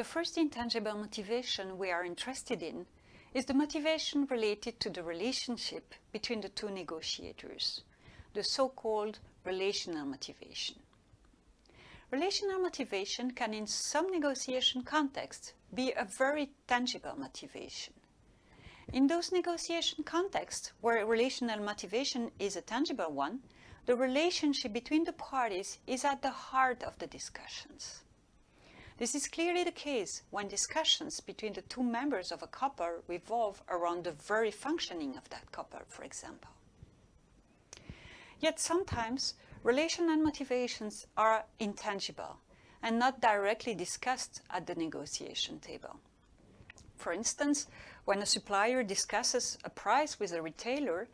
first intangible motivation we are interested in is the motivation related to the relationship between the two negotiators, the so-called relational motivation. Relational motivation can in some negotiation contexts be a very tangible motivation. In those negotiation contexts where relational motivation is a tangible one, the relationship between the parties is at the heart of the discussions. This is clearly the case when discussions between the two members of a couple revolve around the very functioning of that couple, for example. Yet sometimes relational motivations are intangible and not directly discussed at the negotiation table. For instance, when a supplier discusses a price with a retailer,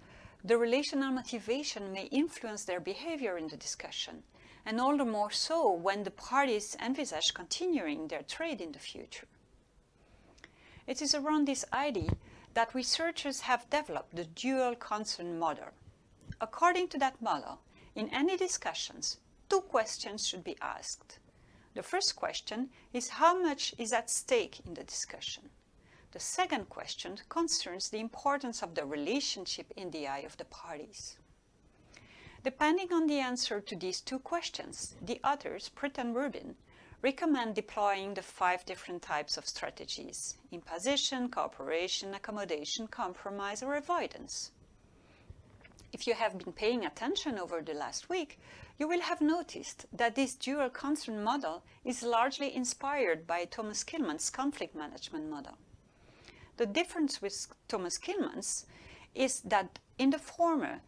the relational motivation may influence their behavior in the discussion, and all the more so when the parties envisage continuing their trade in the future. It is around this idea that researchers have developed the dual concern model. According to that model, in any discussions, two questions should be asked. The first question is how much is at stake in the discussion. The second question concerns the importance of the relationship in the eye of the parties. Depending on the answer to these two questions, the authors, Pritt and Rubin, recommend deploying the 5 different types of strategies: imposition, cooperation, accommodation, compromise, or avoidance. If you have been paying attention over the last week, you will have noticed that this dual concern model is largely inspired by Thomas Kilmann's conflict management model. The difference with Thomas Kilmann's is that in the former,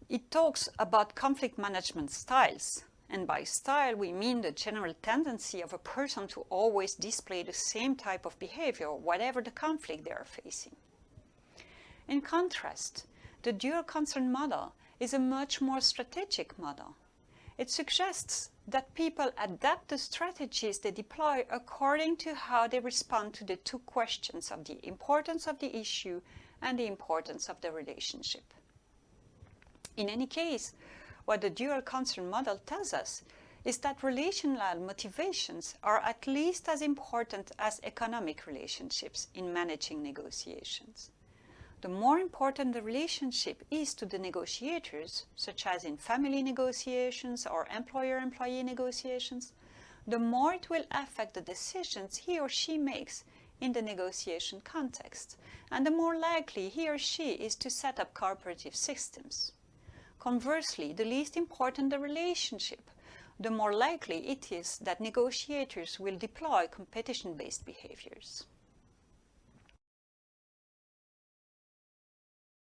it talks about conflict management styles, and by style we mean the general tendency of a person to always display the same type of behavior, whatever the conflict they are facing. In contrast, the dual concern model is a much more strategic model. It suggests that people adapt the strategies they deploy according to how they respond to the two questions of the importance of the issue and the importance of the relationship. In any case, what the dual concern model tells us is that relational motivations are at least as important as economic relationships in managing negotiations. The more important the relationship is to the negotiators, such as in family negotiations or employer-employee negotiations, the more it will affect the decisions he or she makes in the negotiation context, and the more likely he or she is to set up cooperative systems. Conversely, the least important the relationship, the more likely it is that negotiators will deploy competition-based behaviors.